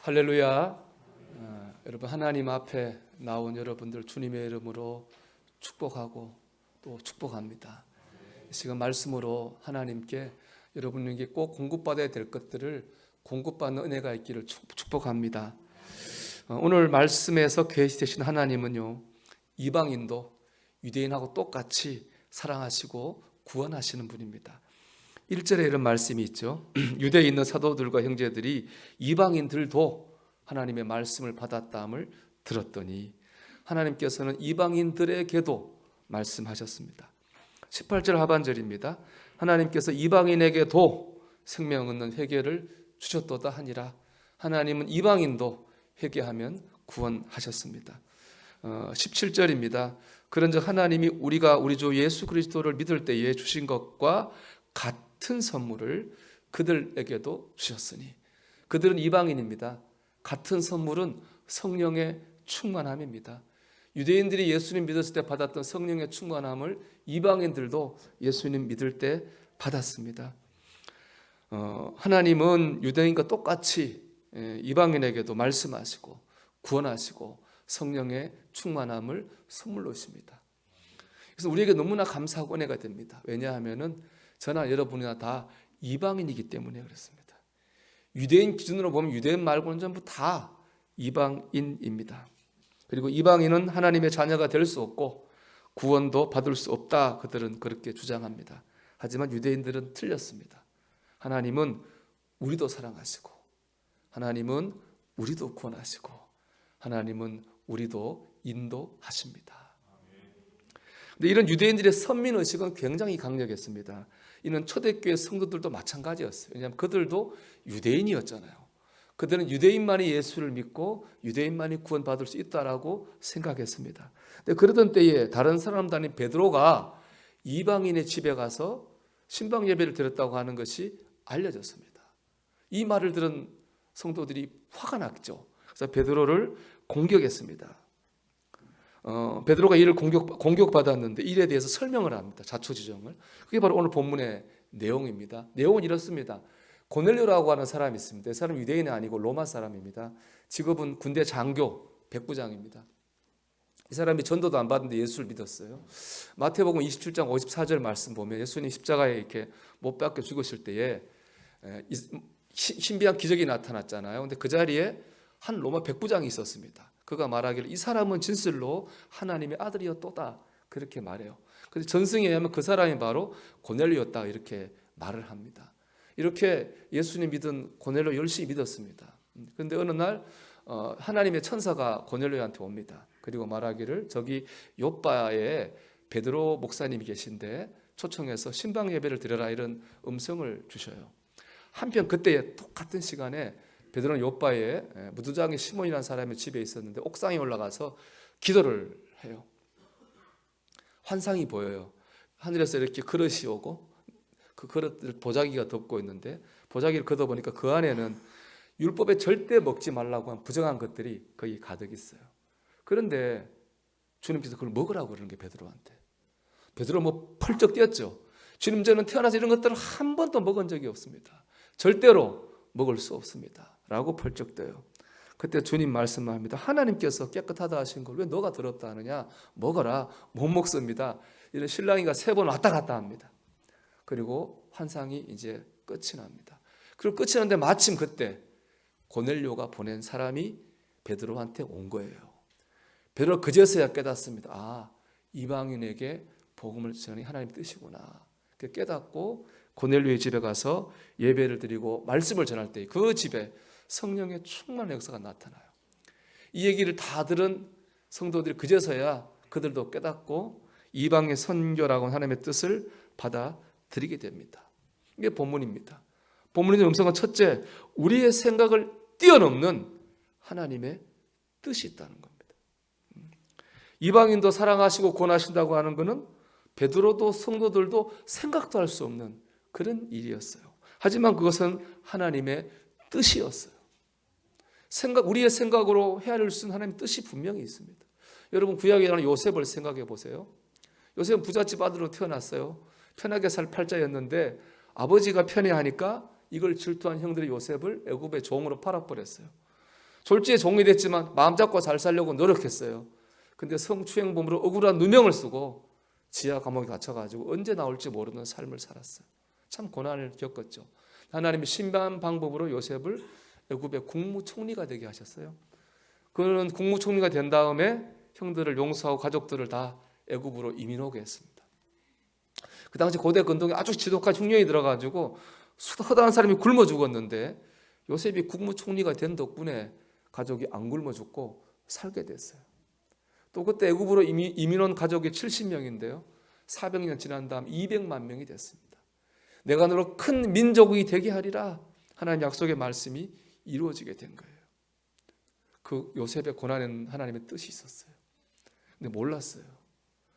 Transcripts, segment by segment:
할렐루야. 여러분 하나님 앞에 나온 여러분들 주님의 이름으로 축복하고 또 축복합니다. 이 시간 말씀으로 하나님께 여러분에게 꼭 공급받아야 될 것들을 공급받는 은혜가 있기를 축복합니다. 오늘 말씀에서 계시되신 하나님은요, 이방인도 유대인하고 똑같이 사랑하시고 구원하시는 분입니다. 1절에 이런 말씀이 있죠. 유대에 있는 사도들과 형제들이 이방인들도 하나님의 말씀을 받았다함을 들었더니 하나님께서는 이방인들에게도 말씀하셨습니다. 18절 하반절입니다. 하나님께서 이방인에게도 생명 얻는 회개를 주셨도다 하니라. 하나님은 이방인도 회개하면 구원하셨습니다. 17절입니다. 그런즉 하나님이 우리가 우리 주 예수 그리스도를 믿을 때에 주신 것과 같은 선물을 그들에게도 주셨으니, 그들은 이방인입니다. 같은 선물은 성령의 충만함입니다. 유대인들이 예수님 믿었을 때 받았던 성령의 충만함을 이방인들도 예수님 믿을 때 받았습니다. 하나님은 유대인과 똑같이 이방인에게도 말씀하시고 구원하시고 성령의 충만함을 선물로 주십니다. 그래서 우리에게 너무나 감사하고 은혜가 됩니다. 왜냐하면은 저나 여러분이나 다 이방인이기 때문에 그렇습니다. 유대인 기준으로 보면 유대인 말고는 전부 다 이방인입니다. 그리고 이방인은 하나님의 자녀가 될 수 없고 구원도 받을 수 없다, 그들은 그렇게 주장합니다. 하지만 유대인들은 틀렸습니다. 하나님은 우리도 사랑하시고 하나님은 우리도 구원하시고 하나님은 우리도 인도하십니다. 근데 이런 유대인들의 선민의식은 굉장히 강력했습니다. 이는 초대교회 성도들도 마찬가지였어요. 왜냐하면 그들도 유대인이었잖아요. 그들은 유대인만이 예수를 믿고 유대인만이 구원받을 수 있다라고 생각했습니다. 근데 그러던 때에 다른 사람도 아닌 베드로가 이방인의 집에 가서 신방 예배를 드렸다고 하는 것이 알려졌습니다. 이 말을 들은 성도들이 화가 났죠. 그래서 베드로를 공격했습니다. 베드로가 이를 공격받았는데 일에 대해서 설명을 합니다. 자초지종을. 그게 바로 오늘 본문의 내용입니다. 내용은 이렇습니다. 고넬료라고 하는 사람이 있습니다. 이 사람은 유대인이 아니고 로마 사람입니다. 직업은 군대 장교, 백부장입니다. 이 사람이 전도도 안 받는데 예수를 믿었어요. 마태복음 27장 54절 말씀 보면 예수님 십자가에 이렇게 못 박혀 죽으실 때에 신비한 기적이 나타났잖아요. 근데 그 자리에 한 로마 백부장이 있었습니다. 그가 말하기를 이 사람은 진실로 하나님의 아들이었도다, 그렇게 말해요. 그래서 전승에 의하면 그 사람이 바로 고넬료였다, 이렇게 말을 합니다. 이렇게 예수님 믿은 고넬료 열심히 믿었습니다. 그런데 어느 날 하나님의 천사가 고넬료한테 옵니다. 그리고 말하기를 저기 요빠에 베드로 목사님이 계신데 초청해서 신방 예배를 드려라, 이런 음성을 주셔요. 한편 그때 똑같은 시간에 베드로는 요빠에 무두장의 시몬이라는 사람의 집에 있었는데 옥상에 올라가서 기도를 해요. 환상이 보여요. 하늘에서 이렇게 그릇이 오고 그 그릇을 보자기가 덮고 있는데 보자기를 걷어보니까 그 안에는 율법에 절대 먹지 말라고 한 부정한 것들이 거기 가득 있어요. 그런데 주님께서 그걸 먹으라고 그러는 게 베드로한테. 베드로 뭐 펄쩍 뛰었죠. 주님, 저는 태어나서 이런 것들을 한 번도 먹은 적이 없습니다. 절대로 먹을 수 없습니다 라고 펄쩍 뛰어요. 그때 주님 말씀합니다. 하나님께서 깨끗하다 하신 걸 왜 너가 더럽다 하느냐? 먹어라. 못 먹습니다. 이런 신랑이가 3번 왔다 갔다 합니다. 그리고 환상이 이제 끝이 납니다. 그리고 끝이 났는데 마침 그때 고넬료가 보낸 사람이 베드로한테 온 거예요. 베드로 그제서야 깨닫습니다. 아, 이방인에게 복음을 전하는 하나님의 뜻이구나. 깨닫고 고넬료의 집에 가서 예배를 드리고 말씀을 전할 때 그 집에 성령의 충만한 역사가 나타나요. 이 얘기를 다 들은 성도들이 그제서야 그들도 깨닫고 이방의 선교라고 하나님의 뜻을 받아들이게 됩니다. 이게 본문입니다. 본문의 음성은 첫째, 우리의 생각을 뛰어넘는 하나님의 뜻이 있다는 겁니다. 이방인도 사랑하시고 구원하신다고 하는 것은 베드로도 성도들도 생각도 할 수 없는 그런 일이었어요. 하지만 그것은 하나님의 뜻이었어요. 우리의 생각으로 헤아릴 수 있는 하나님의 뜻이 분명히 있습니다. 여러분, 구약에 나오는 요셉을 생각해 보세요. 요셉은 부잣집 아들로 태어났어요. 편하게 살 팔자였는데 아버지가 편애하니까 이걸 질투한 형들이 요셉을 애굽의 종으로 팔아버렸어요. 졸지에 종이 됐지만 마음 잡고 잘 살려고 노력했어요. 근데 성추행범으로 억울한 누명을 쓰고 지하 감옥에 갇혀가지고 언제 나올지 모르는 삶을 살았어요. 참 고난을 겪었죠. 하나님이 신비한 방법으로 요셉을 애굽의 국무총리가 되게 하셨어요. 그는 국무총리가 된 다음에 형들을 용서하고 가족들을 다 애굽으로 이민 오게 했습니다. 그 당시 고대 근동에 아주 지독한 흉년이 들어가지고 허다한 사람이 굶어 죽었는데 요셉이 국무총리가 된 덕분에 가족이 안 굶어 죽고 살게 됐어요. 또 그때 애굽으로 이민 온 가족이 70명인데요. 400년 지난 다음 200만 명이 됐습니다. 내가 너로 큰 민족이 되게 하리라 하나님 약속의 말씀이 이루어지게 된 거예요. 그 요셉의 고난에는 하나님의 뜻이 있었어요. 근데 몰랐어요.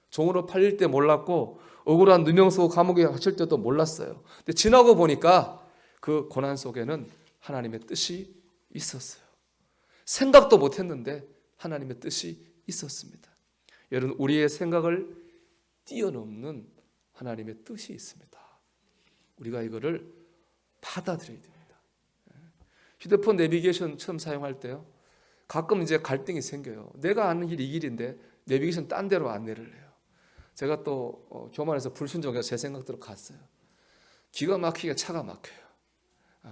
종으로 팔릴 때 몰랐고 억울한 누명 쓰고 감옥에 갇힐 때도 몰랐어요. 근데 지나고 보니까 그 고난 속에는 하나님의 뜻이 있었어요. 생각도 못했는데 하나님의 뜻이 있었습니다. 여러분, 우리의 생각을 뛰어넘는 하나님의 뜻이 있습니다. 우리가 이거를 받아들여야 됩니다. 휴대폰 내비게이션 처음 사용할 때요, 가끔 이제 갈등이 생겨요. 내가 아는 길 이 길인데 내비게이션 딴 데로 안내를 해요. 제가 또 교만해서 불순종해서 제 생각대로 갔어요. 기가 막히게 차가 막혀요.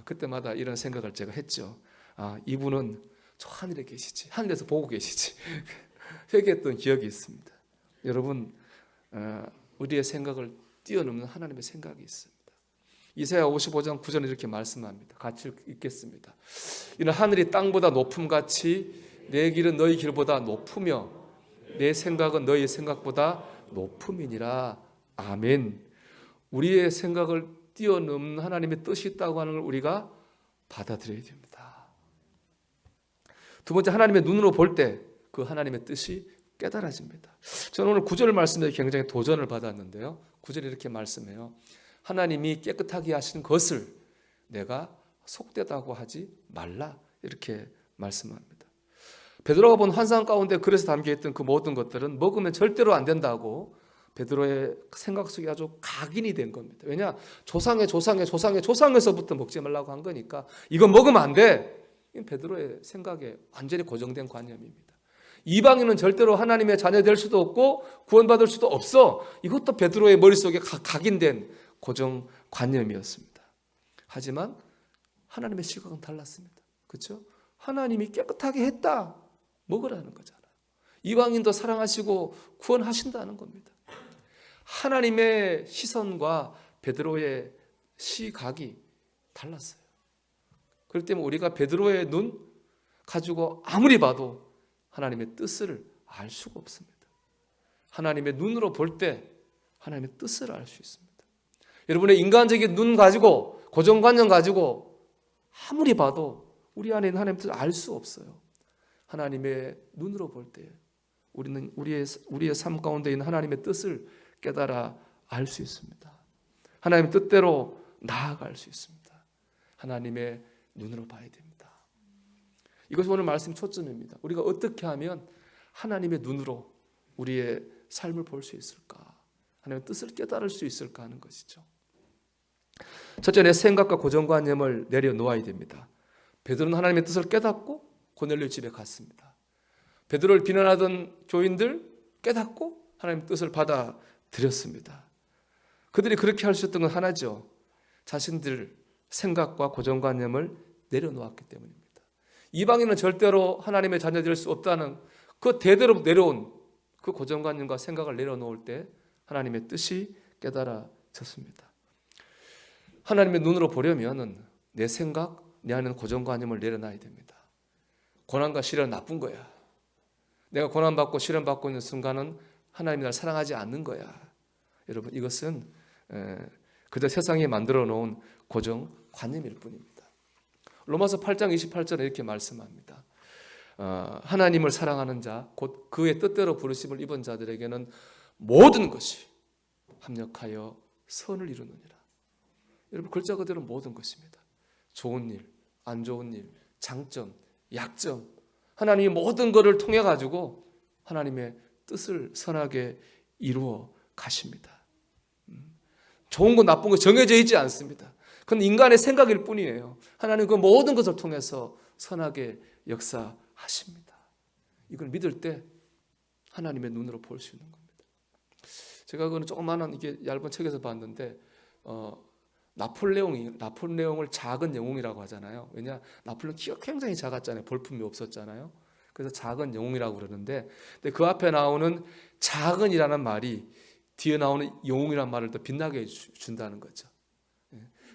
그때마다 이런 생각을 제가 했죠. 이분은 저 하늘에 계시지, 하늘에서 보고 계시지. 회개했던 기억이 있습니다. 여러분, 우리의 생각을 뛰어넘는 하나님의 생각이 있습니다. 이사야 55장 9절에 이렇게 말씀합니다. 같이 읽겠습니다. 이는 하늘이 땅보다 높음같이 내 길은 너희 길보다 높으며 내 생각은 너희 생각보다 높음이니라. 아멘. 우리의 생각을 뛰어넘는 하나님의 뜻이 있다고 하는 걸 우리가 받아들여야 됩니다. 두 번째, 하나님의 눈으로 볼 때 그 하나님의 뜻이 깨달아집니다. 저는 오늘 9절 말씀에 굉장히 도전을 받았는데요. 9절에 이렇게 말씀해요. 하나님이 깨끗하게 하신 것을 내가 속되다고 하지 말라, 이렇게 말씀합니다. 베드로가 본 환상 가운데 그래서 담겨있던 그 모든 것들은 먹으면 절대로 안 된다고 베드로의 생각 속에 아주 각인이 된 겁니다. 왜냐? 조상에서부터 먹지 말라고 한 거니까 이거 먹으면 안 돼. 이건 베드로의 생각에 완전히 고정된 관념입니다. 이방인은 절대로 하나님의 자녀 될 수도 없고 구원받을 수도 없어. 이것도 베드로의 머릿속에 각인된 고정관념이었습니다. 하지만 하나님의 시각은 달랐습니다. 그렇죠? 하나님이 깨끗하게 했다, 먹으라는 거잖아요. 이방인도 사랑하시고 구원하신다는 겁니다. 하나님의 시선과 베드로의 시각이 달랐어요. 그렇기 때문에 우리가 베드로의 눈 가지고 아무리 봐도 하나님의 뜻을 알 수가 없습니다. 하나님의 눈으로 볼 때 하나님의 뜻을 알 수 있습니다. 여러분의 인간적인 눈 가지고 고정관념 가지고 아무리 봐도 우리 안에 있는 하나님의 뜻을 알 수 없어요. 하나님의 눈으로 볼 때 우리는 우리의 삶 가운데 있는 하나님의 뜻을 깨달아 알 수 있습니다. 하나님의 뜻대로 나아갈 수 있습니다. 하나님의 눈으로 봐야 됩니다. 이것이 오늘 말씀 초점입니다. 우리가 어떻게 하면 하나님의 눈으로 우리의 삶을 볼 수 있을까? 하나님의 뜻을 깨달을 수 있을까 하는 것이죠. 첫째, 내 생각과 고정관념을 내려놓아야 됩니다. 베드로는 하나님의 뜻을 깨닫고 고넬료 집에 갔습니다. 베드로를 비난하던 교인들 깨닫고 하나님의 뜻을 받아들였습니다. 그들이 그렇게 할 수 있었던 건 하나죠. 자신들 생각과 고정관념을 내려놓았기 때문입니다. 이방인은 절대로 하나님의 자녀 될 수 없다는 그 대대로 내려온 그 고정관념과 생각을 내려놓을 때 하나님의 뜻이 깨달아졌습니다. 하나님의 눈으로 보려면 내 생각, 내 안에 고정관념을 내려놔야 됩니다. 고난과 시련은 나쁜 거야. 내가 고난받고 시련받고 있는 순간은 하나님이 나를 사랑하지 않는 거야. 여러분, 이것은 그저 세상에 만들어 놓은 고정관념일 뿐입니다. 로마서 8장 28절에 이렇게 말씀합니다. 하나님을 사랑하는 자, 곧 그의 뜻대로 부르심을 입은 자들에게는 모든 것이 합력하여 선을 이루느니라. 여러분, 글자 그대로 모든 것입니다. 좋은 일, 안 좋은 일, 장점, 약점, 하나님이 모든 것을 통해 가지고 하나님의 뜻을 선하게 이루어 가십니다. 좋은 것, 나쁜 것 정해져 있지 않습니다. 그건 인간의 생각일 뿐이에요. 하나님 그 모든 것을 통해서 선하게 역사하십니다. 이걸 믿을 때 하나님의 눈으로 볼 수 있는 겁니다. 제가 그거는 조그마한 이게 얇은 책에서 봤는데 나폴레옹을 작은 영웅이라고 하잖아요. 왜냐 나폴레옹 키가 굉장히 작았잖아요. 볼품이 없었잖아요. 그래서 작은 영웅이라고 그러는데 근데 그 앞에 나오는 작은이라는 말이 뒤에 나오는 영웅이라는 말을 더 빛나게 준다는 거죠.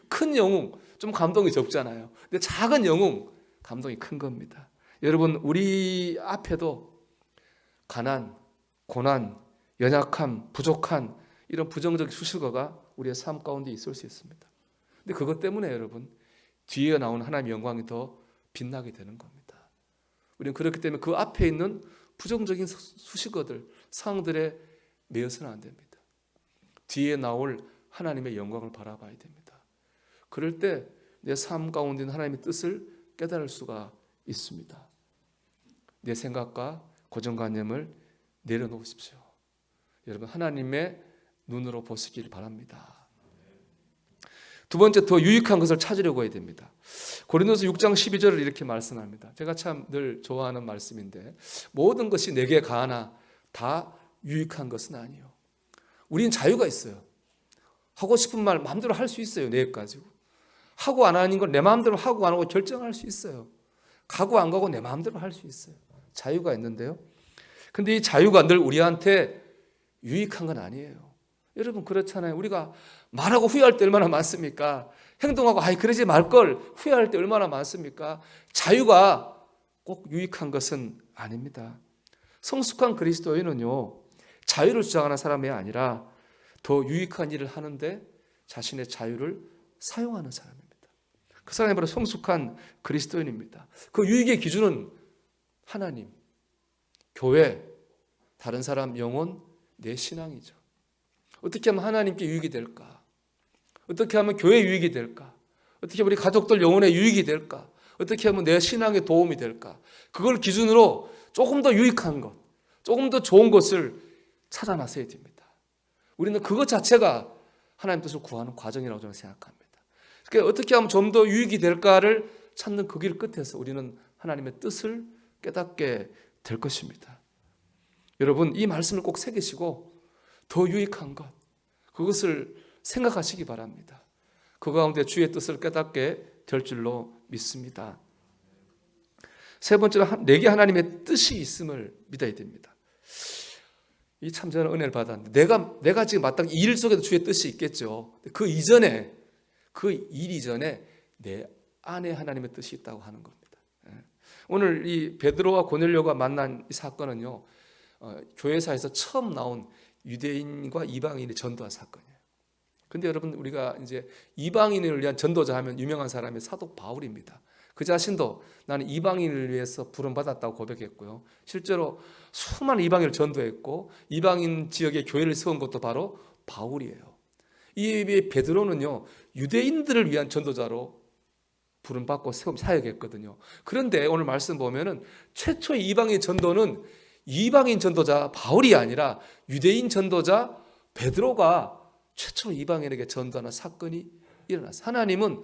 큰 영웅 좀 감동이 적잖아요. 근데 작은 영웅 감동이 큰 겁니다. 여러분 우리 앞에도 가난, 고난, 연약함, 부족한 이런 부정적 수식어가 우리의 삶 가운데 있을 수 있습니다. 근데 그것 때문에 여러분 뒤에 나오는 하나님의 영광이 더 빛나게 되는 겁니다. 우리는 그렇기 때문에 그 앞에 있는 부정적인 수식어들, 상황들에 매여서는 안 됩니다. 뒤에 나올 하나님의 영광을 바라봐야 됩니다. 그럴 때 내 삶 가운데 있는 하나님의 뜻을 깨달을 수가 있습니다. 내 생각과 고정관념을 내려놓으십시오. 여러분 하나님의 눈으로 보시길 바랍니다. 두 번째 더 유익한 것을 찾으려고 해야 됩니다. 고린도서 6장 12절을 이렇게 말씀합니다. 제가 참 늘 좋아하는 말씀인데 모든 것이 내게 가하나 다 유익한 것은 아니요. 우리는 자유가 있어요. 하고 싶은 말 마음대로 할 수 있어요. 내 가지고. 하고 안 하는 걸 내 마음대로 하고 안 하고 결정할 수 있어요. 가고 안 가고 내 마음대로 할 수 있어요. 자유가 있는데요. 근데 이 자유가 늘 우리한테 유익한 건 아니에요. 여러분 그렇잖아요. 우리가 말하고 후회할 때 얼마나 많습니까? 행동하고 그러지 말걸 후회할 때 얼마나 많습니까? 자유가 꼭 유익한 것은 아닙니다. 성숙한 그리스도인은요 자유를 주장하는 사람이 아니라 더 유익한 일을 하는데 자신의 자유를 사용하는 사람입니다. 그 사람이 바로 성숙한 그리스도인입니다. 그 유익의 기준은 하나님, 교회, 다른 사람 영혼, 내 신앙이죠. 어떻게 하면 하나님께 유익이 될까? 어떻게 하면 교회에 유익이 될까? 어떻게 하면 우리 가족들 영혼에 유익이 될까? 어떻게 하면 내 신앙에 도움이 될까? 그걸 기준으로 조금 더 유익한 것, 조금 더 좋은 것을 찾아 나서야 됩니다. 우리는 그것 자체가 하나님 뜻을 구하는 과정이라고 저는 생각합니다. 그러니까 어떻게 하면 좀 더 유익이 될까를 찾는 그 길 끝에서 우리는 하나님의 뜻을 깨닫게 될 것입니다. 여러분 이 말씀을 꼭 새기시고 더 유익한 것 그것을 생각하시기 바랍니다. 그 가운데 주의 뜻을 깨닫게 될 줄로 믿습니다. 세 번째로 내게 하나님의 뜻이 있음을 믿어야 됩니다. 이 참 저는 은혜를 받았는데 내가 지금 마땅히 이 일 속에도 주의 뜻이 있겠죠. 그 일 이전에 내 안에 하나님의 뜻이 있다고 하는 겁니다. 오늘 이 베드로와 고넬료가 만난 이 사건은요 교회사에서 처음 나온 유대인과 이방인의 전도한 사건이에요. 근데 여러분 우리가 이제 이방인을 위한 전도자 하면 유명한 사람이 사도 바울입니다. 그 자신도 나는 이방인을 위해서 부름받았다고 고백했고요. 실제로 수많은 이방인을 전도했고 이방인 지역에 교회를 세운 것도 바로 바울이에요. 이 베드로는요 유대인들을 위한 전도자로 부름받고 사역했거든요. 그런데 오늘 말씀 보면은 최초의 이방인 전도는 이방인 전도자 바울이 아니라 유대인 전도자 베드로가 최초로 이방인에게 전도하는 사건이 일어났어요. 하나님은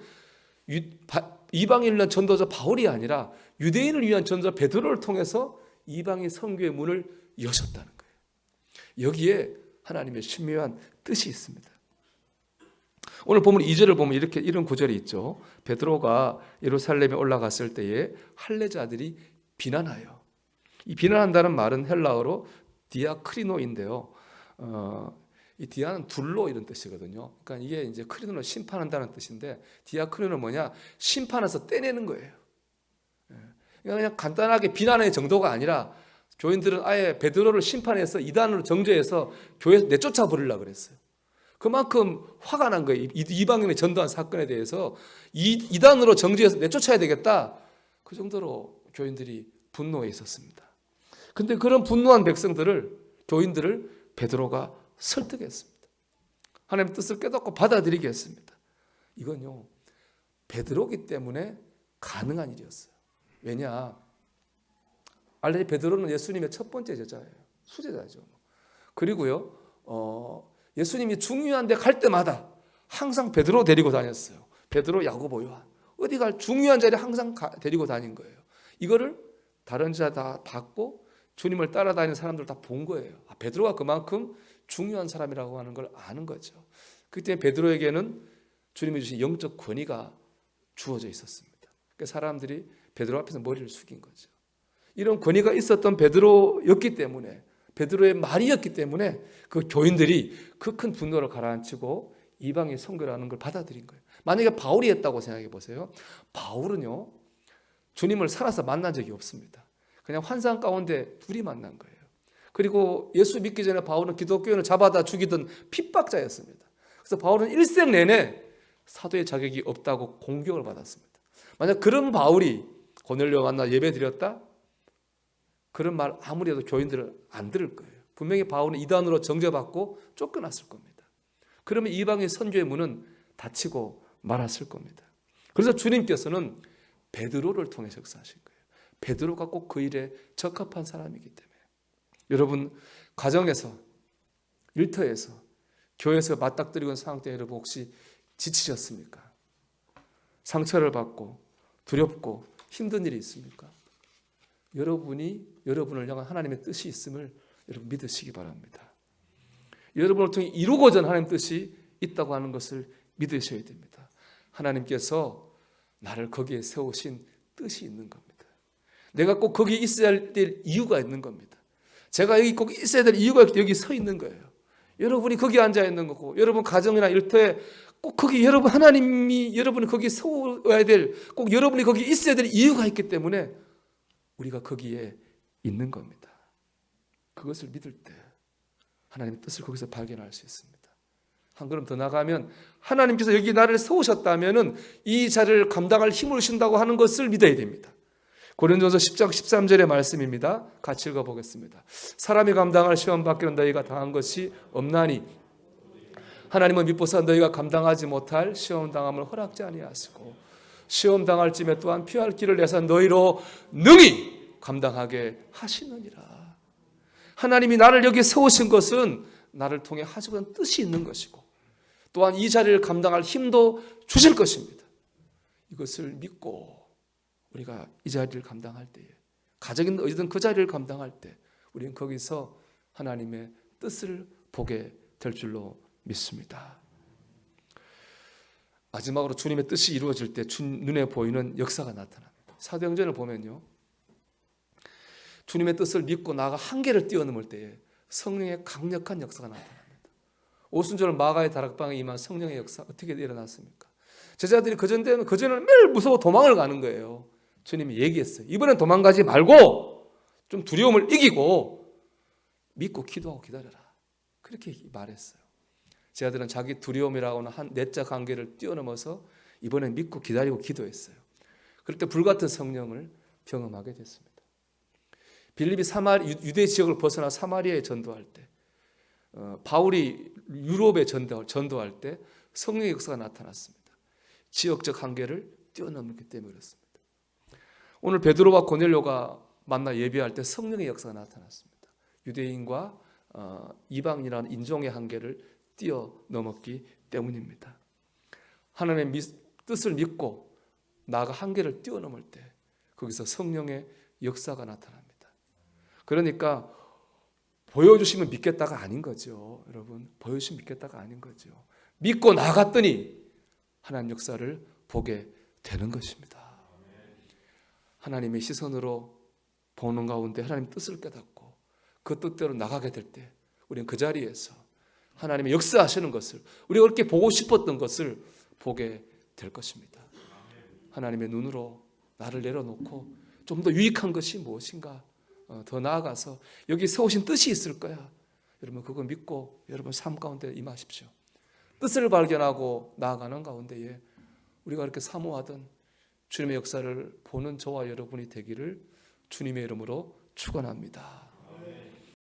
이방인을 위한 전도자 바울이 아니라 유대인을 위한 전도자 베드로를 통해서 이방인 선교의 문을 여셨다는 거예요. 여기에 하나님의 신묘한 뜻이 있습니다. 오늘 보면 2절을 보면 이런 구절이 있죠. 베드로가 예루살렘에 올라갔을 때에 할례자들이 비난하여. 이 비난한다는 말은 헬라어로 디아크리노인데요. 이 디아는 둘로 이런 뜻이거든요. 그러니까 이게 이제 크리노는 심판한다는 뜻인데 디아크리노는 뭐냐? 심판해서 떼내는 거예요. 그냥 간단하게 비난의 정도가 아니라 교인들은 아예 베드로를 심판해서 이단으로 정죄해서 교회에서 내쫓아 버리려고 그랬어요. 그만큼 화가 난 거예요. 이방인의 전도한 사건에 대해서 이단으로 정죄해서 내쫓아야 되겠다. 그 정도로 교인들이 분노해 있었습니다. 근데 그런 분노한 교인들을 베드로가 설득했습니다. 하나님의 뜻을 깨닫고 받아들이게 했습니다. 이건요 베드로기 때문에 가능한 일이었어요. 왜냐? 알레리 베드로는 예수님의 첫 번째 제자예요. 수제자죠. 그리고요 예수님이 중요한 데 갈 때마다 항상 베드로 데리고 다녔어요. 베드로, 야고보, 요한 어디 갈 중요한 자리에 항상 데리고 다닌 거예요. 이거를 다른 자 다 봤고 주님을 따라다니는 사람들 다 본 거예요. 베드로가 그만큼 중요한 사람이라고 하는 걸 아는 거죠. 그때 베드로에게는 주님이 주신 영적 권위가 주어져 있었습니다. 그러니까 사람들이 베드로 앞에서 머리를 숙인 거죠. 이런 권위가 있었던 베드로였기 때문에, 베드로의 말이었기 때문에 그 교인들이 그 큰 분노를 가라앉히고 이방인 선교라는 걸 받아들인 거예요. 만약에 바울이 했다고 생각해 보세요. 바울은요, 주님을 살아서 만난 적이 없습니다. 그냥 환상 가운데 둘이 만난 거예요. 그리고 예수 믿기 전에 바울은 기독교인을 잡아다 죽이던 핍박자였습니다. 그래서 바울은 일생 내내 사도의 자격이 없다고 공격을 받았습니다. 만약 그런 바울이 고넬료 만나 예배 드렸다? 그런 말 아무리 해도 교인들은 안 들을 거예요. 분명히 바울은 이단으로 정죄받고 쫓겨났을 겁니다. 그러면 이방의 선교의 문은 닫히고 말았을 겁니다. 그래서 주님께서는 베드로를 통해서 역사하신 거예요. 베드로가 꼭 그 일에 적합한 사람이기 때문에. 여러분, 가정에서, 일터에서, 교회에서 맞닥뜨리고 있는 상황 때 여러분 혹시 지치셨습니까? 상처를 받고 두렵고 힘든 일이 있습니까? 여러분이 여러분을 향한 하나님의 뜻이 있음을 여러분 믿으시기 바랍니다. 여러분을 통해 이루고자 하는 하나님의 뜻이 있다고 하는 것을 믿으셔야 됩니다. 하나님께서 나를 거기에 세우신 뜻이 있는 겁니다. 내가 꼭 거기 있어야 될 이유가 있는 겁니다. 제가 여기 꼭 있어야 될 이유가 여기 서 있는 거예요. 여러분이 거기 앉아 있는 거고, 여러분 가정이나 일터에 꼭 거기 여러분 하나님이 여러분이 거기 세워야 될, 꼭 여러분이 거기 있어야 될 이유가 있기 때문에 우리가 거기에 있는 겁니다. 그것을 믿을 때 하나님의 뜻을 거기서 발견할 수 있습니다. 한 걸음 더 나가면 하나님께서 여기 나를 세우셨다면 이 자리를 감당할 힘을 주신다고 하는 것을 믿어야 됩니다. 고린도서 10장 13절의 말씀입니다. 같이 읽어보겠습니다. 사람이 감당할 시험 밖에는 너희가 당한 것이 없나니 하나님은 미포사 너희가 감당하지 못할 시험 당함을 허락지 아니하시고 시험 당할 쯤에 또한 피할 길을 내서 너희로 능히 감당하게 하시느니라. 하나님이 나를 여기 세우신 것은 나를 통해 하시고 있는 뜻이 있는 것이고 또한 이 자리를 감당할 힘도 주실 것입니다. 이것을 믿고 우리가 이 자리를 감당할 때에, 가정이든 어디든 그 자리를 감당할 때 우리는 거기서 하나님의 뜻을 보게 될 줄로 믿습니다. 마지막으로 주님의 뜻이 이루어질 때 눈에 보이는 역사가 나타납니다. 사도행전을 보면요, 주님의 뜻을 믿고 나아가 한계를 뛰어넘을 때에 성령의 강력한 역사가 나타납니다. 오순절 마가의 다락방에 임한 성령의 역사 어떻게 일어났습니까? 제자들이 그전에는 매일 무서워 도망을 가는 거예요. 주님이 얘기했어요. 이번엔 도망가지 말고 좀 두려움을 이기고 믿고 기도하고 기다려라. 그렇게 말했어요. 제자들은 자기 두려움이라고는 한 내적 한계를 뛰어넘어서 이번엔 믿고 기다리고 기도했어요. 그럴 때 불같은 성령을 경험하게 됐습니다. 빌립이 유대 지역을 벗어나 사마리아에 전도할 때, 바울이 유럽에 전도할 때 성령의 역사가 나타났습니다. 지역적 한계를 뛰어넘기 때문에 그렇습니다. 오늘 베드로와 고넬료가 만나 예배할 때 성령의 역사가 나타났습니다. 유대인과 이방인이라는 인종의 한계를 뛰어넘었기 때문입니다. 하나님의 뜻을 믿고 나아가 한계를 뛰어넘을 때 거기서 성령의 역사가 나타납니다. 그러니까 보여주시면 믿겠다가 아닌 거죠. 여러분, 보여주시면 믿겠다가 아닌 거죠. 믿고 나갔더니 하나님 역사를 보게 되는 것입니다. 하나님의 시선으로 보는 가운데 하나님 뜻을 깨닫고 그 뜻대로 나가게 될 때 우리는 그 자리에서 하나님의 역사하시는 것을, 우리가 그렇게 보고 싶었던 것을 보게 될 것입니다. 하나님의 눈으로 나를 내려놓고 좀 더 유익한 것이 무엇인가, 더 나아가서 여기 세우신 뜻이 있을 거야. 여러분 그거 믿고 여러분 삶 가운데 임하십시오. 뜻을 발견하고 나아가는 가운데에 우리가 그렇게 사모하던 주님의 역사를 보는 저와 여러분이 되기를 주님의 이름으로 축원합니다.